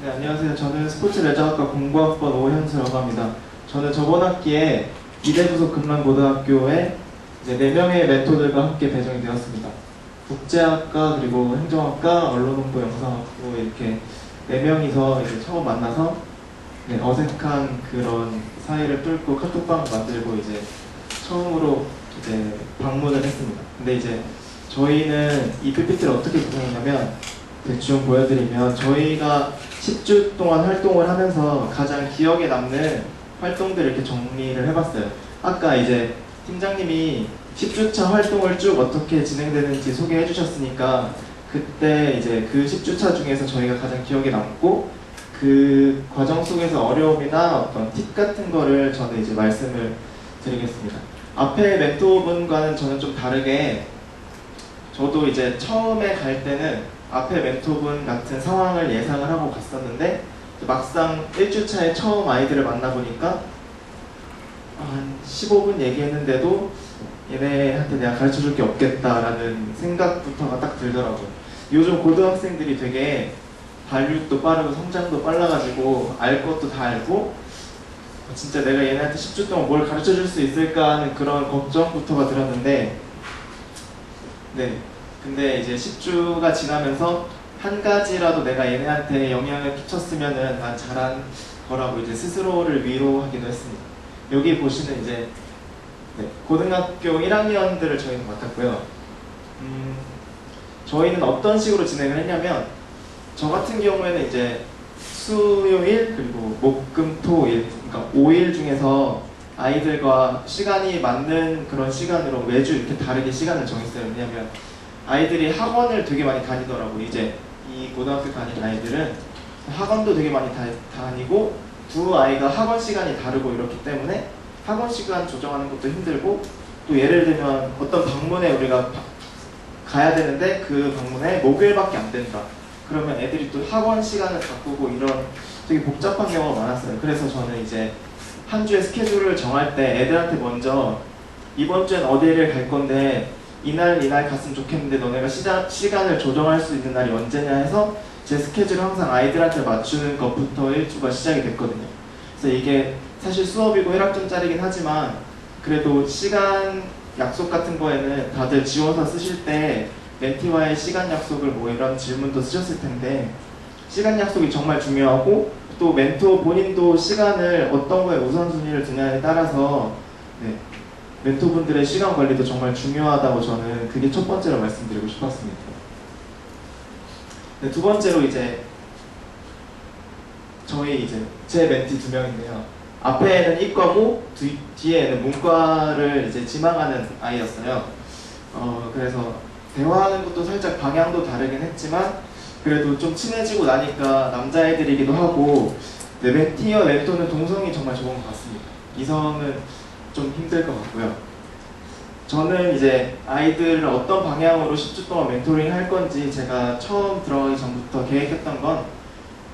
네, 안녕하세요. 저는 스포츠레저학과 공부학번 오현수라고 합니다. 저는 저번 학기에 이대부속 금남고등학교에 이제 4명의 멘토들과 함께 배정이 되었습니다. 국제학과, 그리고 행정학과, 언론홍보 영상학부 이렇게 4명이서 이제 처음 만나서 어색한 그런 사이를 뚫고 카톡방 만들고 이제 처음으로 이제 방문을 했습니다. 근데 이제 저희는 이 PPT를 어떻게 구성했냐면 대충 보여드리면 저희가 10주 동안 활동을 하면서 가장 기억에 남는 활동들을 이렇게 정리를 해봤어요. 아까 이제 팀장님이 10주차 활동을 쭉 어떻게 진행되는지 소개해 주셨으니까 그때 이제 그 10주차 중에서 저희가 가장 기억에 남고 그 과정 속에서 어려움이나 어떤 팁 같은 거를 저는 이제 말씀을 드리겠습니다. 앞에 멘토분과는 저는 좀 다르게 저도 이제 처음에 갈 때는 앞에 멘토분 같은 상황을 예상을 하고 갔었는데 막상 1주차에 처음 아이들을 만나보니까 한 15분 얘기했는데도 얘네한테 내가 가르쳐줄 게 없겠다라는 생각부터가 딱 들더라고요. 요즘 고등학생들이 되게 발육도 빠르고 성장도 빨라가지고 알 것도 다 알고 진짜 내가 얘네한테 10주 동안 뭘 가르쳐줄 수 있을까 하는 그런 걱정부터가 들었는데 근데 이제 10주가 지나면서 한 가지라도 내가 얘네한테 영향을 끼쳤으면은 난 잘한 거라고 이제 스스로를 위로하기도 했습니다. 여기 보시는 이제 고등학교 1학년들을 저희는 맡았고요. 저희는 어떤 식으로 진행을 했냐면 저 같은 경우에는 이제 수요일 그리고 목, 금, 토, 일 그러니까 5일 중에서 아이들과 시간이 맞는 그런 시간으로 매주 이렇게 다르게 시간을 정했어요. 왜냐면 아이들이 학원을 되게 많이 다니더라고요. 이제 이 고등학교 다니는 아이들은 학원도 되게 많이 다니고 두 아이가 학원 시간이 다르고 이렇기 때문에 학원 시간 조정하는 것도 힘들고 또 예를 들면 어떤 방문에 우리가 가야 되는데 그 방문에 목요일밖에 안 된다. 그러면 애들이 또 학원 시간을 바꾸고 이런 되게 복잡한 경우가 많았어요. 그래서 저는 이제 한 주의 스케줄을 정할 때 애들한테 먼저 이번 주엔 어디를 갈 건데 이날 갔으면 좋겠는데 너네가 시간을 조정할 수 있는 날이 언제냐 해서 제 스케줄을 항상 아이들한테 맞추는 것부터 1주가 시작이 됐거든요. 그래서 이게 사실 수업이고 1학점짜리긴 하지만 그래도 시간 약속 같은 거에는 다들 지원서 쓰실 때 멘티와의 시간 약속을 뭐 이런 질문도 쓰셨을 텐데 시간 약속이 정말 중요하고 또 멘토 본인도 시간을 어떤 거에 우선순위를 두냐에 따라서 멘토분들의 시간 관리도 정말 중요하다고 저는 그게 첫 번째로 말씀드리고 싶었습니다. 두 번째로 이제 저희 이제 제 멘티 2명인데요. 앞에는 이과고 뒤에는 문과를 이제 지망하는 아이였어요. 그래서 대화하는 것도 살짝 방향도 다르긴 했지만 그래도 좀 친해지고 나니까 남자애들이기도 하고 멘티와 멘토는 동성이 정말 좋은 것 같습니다. 이성은 좀 힘들 것 같고요. 저는 이제 아이들을 어떤 방향으로 10주 동안 멘토링 할 건지 제가 처음 들어가기 전부터 계획했던 건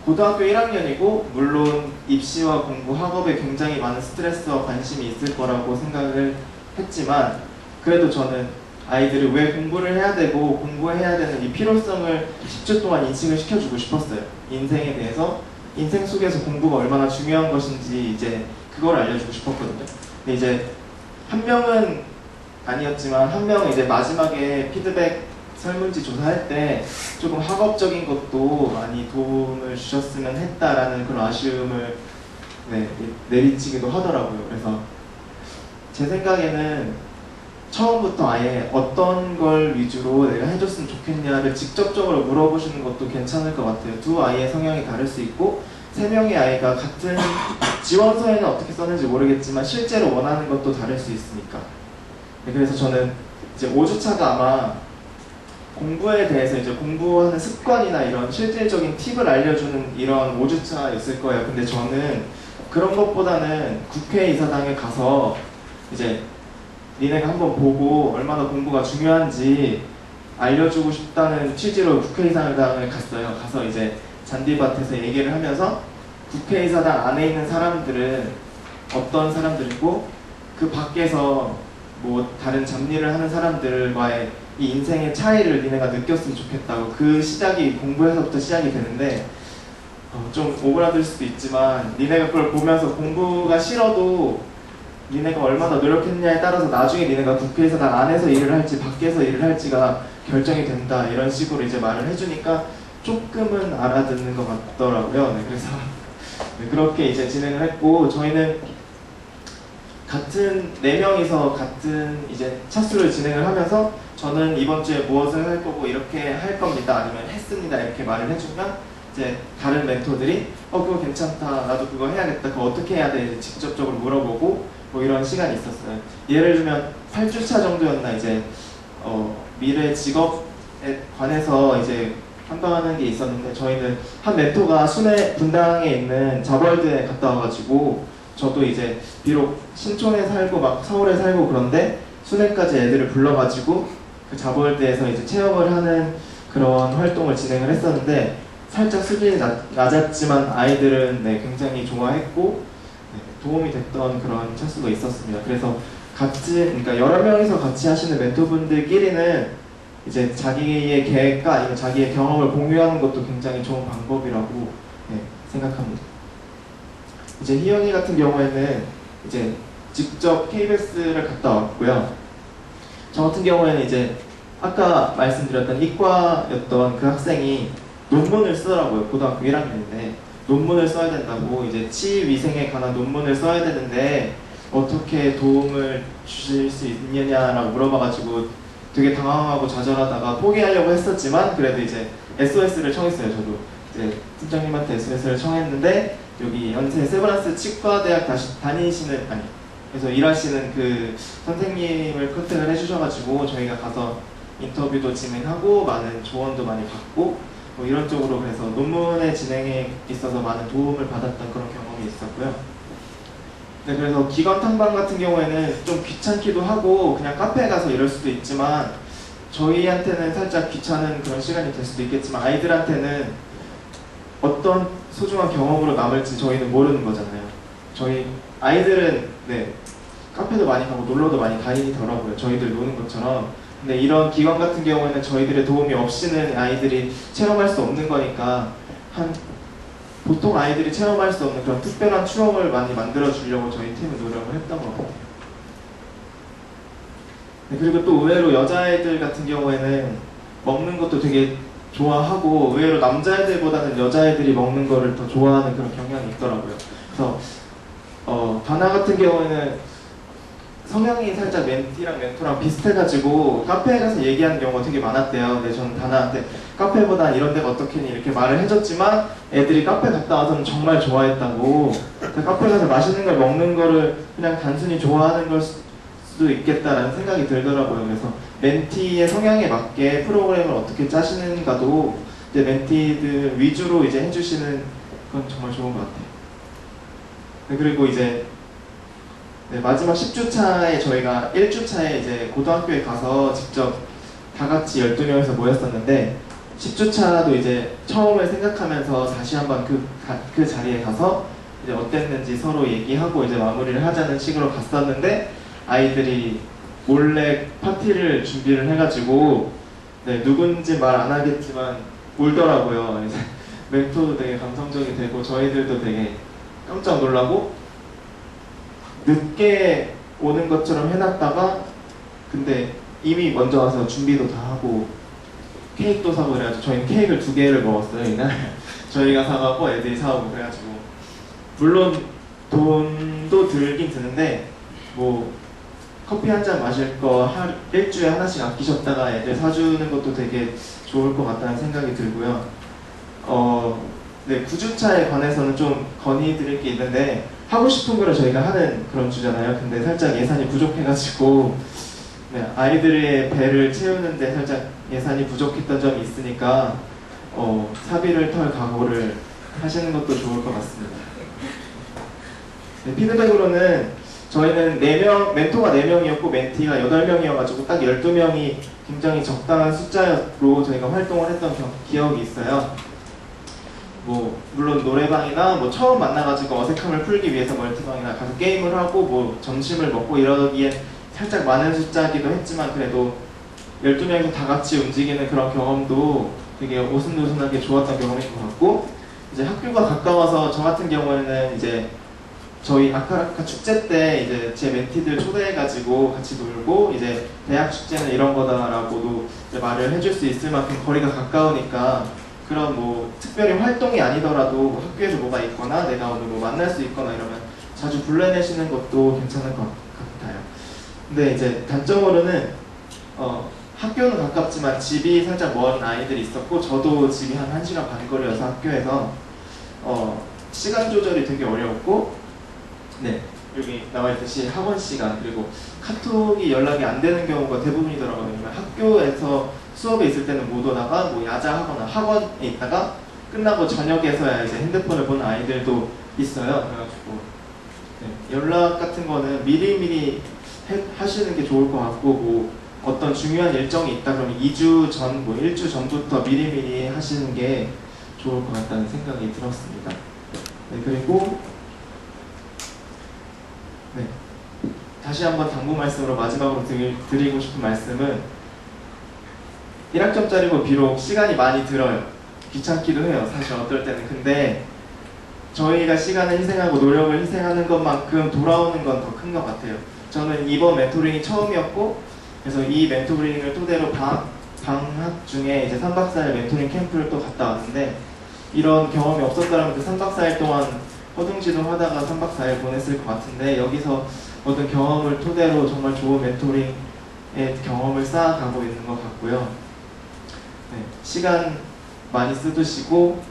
고등학교 1학년이고 물론 입시와 공부, 학업에 굉장히 많은 스트레스와 관심이 있을 거라고 생각을 했지만 그래도 저는 아이들이 왜 공부를 해야 되고 공부해야 되는 이 필요성을 10주 동안 인식을 시켜주고 싶었어요. 인생에 대해서 인생 속에서 공부가 얼마나 중요한 것인지 이제 그걸 알려주고 싶었거든요. 근데 이제 한 명은 아니었지만 한 명은 이제 마지막에 피드백 설문지 조사할 때 조금 학업적인 것도 많이 도움을 주셨으면 했다라는 그런 아쉬움을 내비치기도 하더라고요. 그래서 제 생각에는 처음부터 아예 어떤 걸 위주로 내가 해줬으면 좋겠냐를 직접적으로 물어보시는 것도 괜찮을 것 같아요. 두 아이의 성향이 다를 수 있고 3명의 아이가 같은 지원서에는 어떻게 썼는지 모르겠지만 실제로 원하는 것도 다를 수 있으니까. 그래서 저는 이제 5주차가 아마 공부에 대해서 이제 공부하는 습관이나 이런 실질적인 팁을 알려주는 이런 5주차였을 거예요. 근데 저는 그런 것보다는 국회의사당에 가서 이제 니네가 한번 보고 얼마나 공부가 중요한지 알려주고 싶다는 취지로 국회의사당을 갔어요. 가서 이제 잔디밭에서 얘기를 하면서 국회의사당 안에 있는 사람들은 어떤 사람들이고 그 밖에서 뭐 다른 잡일을 하는 사람들과의 이 인생의 차이를 니네가 느꼈으면 좋겠다고 그 시작이 공부에서부터 시작이 되는데 좀 오그라들 수도 있지만 니네가 그걸 보면서 공부가 싫어도 니네가 얼마나 노력했냐에 따라서 나중에 니네가 국회의사당 안에서 일을 할지 밖에서 일을 할지가 결정이 된다 이런 식으로 이제 말을 해주니까 조금은 알아듣는 것 같더라고요. 네, 그래서 네, 그렇게 이제 진행을 했고 저희는 같은 4명이서 같은 이제 차수를 진행을 하면서 저는 이번 주에 무엇을 할 거고 이렇게 할 겁니다 아니면 했습니다 이렇게 말을 해주면 이제 다른 멘토들이 그거 괜찮다 나도 그거 해야겠다 그거 어떻게 해야 돼 이제 직접적으로 물어보고 뭐 이런 시간이 있었어요. 예를 들면 8주차 정도였나 이제 미래 직업에 관해서 이제 한방하는 게 있었는데 저희는 한 멘토가 순회 분당에 있는 자벌드에 갔다 와가지고 저도 이제 비록 신촌에 살고 막 서울에 살고 그런데 순회까지 애들을 불러가지고 그 자벌드에서 이제 체험을 하는 그런 활동을 진행을 했었는데 살짝 수준이 낮았지만 아이들은 네, 굉장히 좋아했고 네, 도움이 됐던 그런 차수가 있었습니다. 그래서 그러니까 여러 명이서 같이 하시는 멘토분들끼리는 이제 자기의 계획과 아니면 자기의 경험을 공유하는 것도 굉장히 좋은 방법이라고 네, 생각합니다. 이제 희연이 같은 경우에는 이제 직접 KBS를 갔다 왔고요. 저 같은 경우에는 이제 아까 말씀드렸던 이과였던 그 학생이 논문을 쓰더라고요. 고등학교 1학년인데 논문을 써야 된다고 이제 치위생에 관한 논문을 써야 되는데 어떻게 도움을 주실 수 있느냐라고 물어봐가지고 되게 당황하고 좌절하다가 포기하려고 했었지만 그래도 이제 SOS를 청했어요. 저도 이제 팀장님한테 SOS를 청했는데 여기 연세 세브란스 치과대학 다니시는 그래서 일하시는 그 선생님을 컨택을 해주셔가지고 저희가 가서 인터뷰도 진행하고 많은 조언도 많이 받고 뭐 이런 쪽으로 그래서 논문의 진행에 있어서 많은 도움을 받았던 그런 경험이 있었고요. 네, 그래서 기관 탐방 같은 경우에는 좀 귀찮기도 하고 그냥 카페에 가서 이럴 수도 있지만 저희한테는 살짝 귀찮은 그런 시간이 될 수도 있겠지만 아이들한테는 어떤 소중한 경험으로 남을지 저희는 모르는 거잖아요. 저희 아이들은 네, 카페도 많이 가고 놀러도 많이 다니더라고요. 저희들 노는 것처럼. 근데 이런 기관 같은 경우에는 저희들의 도움이 없이는 아이들이 체험할 수 없는 거니까 보통 아이들이 체험할 수 없는 그런 특별한 추억을 많이 만들어 주려고 저희 팀은 노력을 했던 것 같아요. 네, 그리고 또 의외로 여자애들 같은 경우에는 먹는 것도 되게 좋아하고 의외로 남자애들보다는 여자애들이 먹는 거를 더 좋아하는 그런 경향이 있더라고요. 그래서 다나 같은 경우에는 성향이 살짝 멘티랑 멘토랑 비슷해가지고 카페에 가서 얘기하는 경우가 되게 많았대요. 근데 저는 다나한테 카페보다 이런 데가 어떻겠니 이렇게 말을 해줬지만 애들이 카페 갔다 와서는 정말 좋아했다고. 카페 가서 맛있는 걸 먹는 거를 그냥 단순히 좋아하는 걸 수도 있겠다라는 생각이 들더라고요. 그래서 멘티의 성향에 맞게 프로그램을 어떻게 짜시는가도 이제 멘티들 위주로 이제 해주시는 건 정말 좋은 것 같아요. 네, 그리고 이제 네, 마지막 10주차에 저희가 1주차에 이제 고등학교에 가서 직접 다 같이 12명에서 모였었는데 10주차도 이제 처음을 생각하면서 다시 한번 그 자리에 가서 이제 어땠는지 서로 얘기하고 이제 마무리를 하자는 식으로 갔었는데 아이들이 몰래 파티를 준비를 해가지고 네, 누군지 말 안 하겠지만 울더라고요. 이제 멘토도 되게 감성적이 되고 저희들도 되게 깜짝 놀라고 늦게 오는 것처럼 해놨다가 근데 이미 먼저 와서 준비도 다 하고 케이크도 사고 그래가지고 저희는 케이크를 2개를 먹었어요 이날. 저희가 사가고 애들이 사오고 그래가지고 물론 돈도 들긴 드는데 뭐 커피 한 잔 마실 거 일주일에 하나씩 아끼셨다가 애들 사주는 것도 되게 좋을 것 같다는 생각이 들고요. 네, 9주차에 관해서는 좀 건의드릴 게 있는데 하고 싶은 거를 저희가 하는 그런 주잖아요. 근데 살짝 예산이 부족해가지고 네, 아이들의 배를 채우는데 살짝 예산이 부족했던 점이 있으니까 사비를 털 각오를 하시는 것도 좋을 것 같습니다. 네, 피드백으로는 저희는 4명, 멘토가 4명이었고 멘티가 8명이어가지고 딱 12명이 굉장히 적당한 숫자로 저희가 활동을 했던 기억이 있어요. 뭐 물론 노래방이나 뭐 처음 만나가지고 어색함을 풀기 위해서 멀티방이나 가서 게임을 하고 뭐 점심을 먹고 이러기엔 살짝 많은 숫자이기도 했지만 그래도 12명이서 다 같이 움직이는 그런 경험도 되게 오순도순하게 좋았던 경험인 것 같고 이제 학교가 가까워서 저 같은 경우에는 이제 저희 아카라카 축제 때 이제 제 멘티들 초대해가지고 같이 놀고 이제 대학 축제는 이런 거다라고도 이제 말을 해줄 수 있을 만큼 거리가 가까우니까 그런 뭐 특별히 활동이 아니더라도 뭐 학교에서 뭐가 있거나 내가 오늘 뭐 만날 수 있거나 이러면 자주 불러내시는 것도 괜찮을 것 같아요. 근데 이제 단점으로는 학교는 가깝지만 집이 살짝 먼 아이들이 있었고 저도 집이 한 1시간 반 거리여서 학교에서 시간 조절이 되게 어려웠고 네, 여기 나와있듯이 학원 시간 그리고 카톡이 연락이 안 되는 경우가 대부분이더라고요. 왜냐면 학교에서 수업에 있을 때는 못 오다가 뭐 야자하거나 학원에 있다가 끝나고 저녁에서야 이제 핸드폰을 보는 아이들도 있어요. 그래가지고 네, 연락 같은 거는 미리미리 하시는 게 좋을 것 같고 뭐 어떤 중요한 일정이 있다 그러면 2주 전, 뭐 1주 전부터 미리미리 하시는 게 좋을 것 같다는 생각이 들었습니다. 네, 그리고 네, 다시 한번 당부 말씀으로 마지막으로 드리고 싶은 말씀은 1학점짜리고 비록 시간이 많이 들어요. 귀찮기도 해요. 사실 어떨 때는. 근데 저희가 시간을 희생하고 노력을 희생하는 것만큼 돌아오는 건 더 큰 것 같아요. 저는 이번 멘토링이 처음이었고 그래서 이 멘토링을 토대로 방학 중에 이제 3박 4일 멘토링 캠프를 또 갔다 왔는데 이런 경험이 없었더라면 그 3박 4일 동안 허둥지둥 하다가 3박 4일 보냈을 것 같은데 여기서 얻은 경험을 토대로 정말 좋은 멘토링의 경험을 쌓아가고 있는 것 같고요. 네, 시간 많이 쓰두시고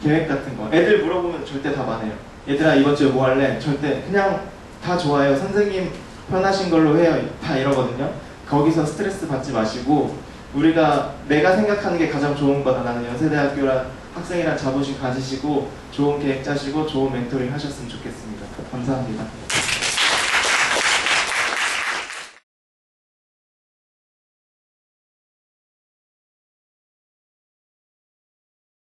계획 같은 거 애들 물어보면 절대 답 안 해요. 얘들아 이번 주에 뭐 할래? 절대 그냥 다 좋아요. 선생님 편하신 걸로 해요. 다 이러거든요. 거기서 스트레스 받지 마시고 내가 생각하는 게 가장 좋은 거다. 나는 연세대학교란 학생이란 자부심 가지시고 좋은 계획 짜시고 좋은 멘토링 하셨으면 좋겠습니다. 감사합니다.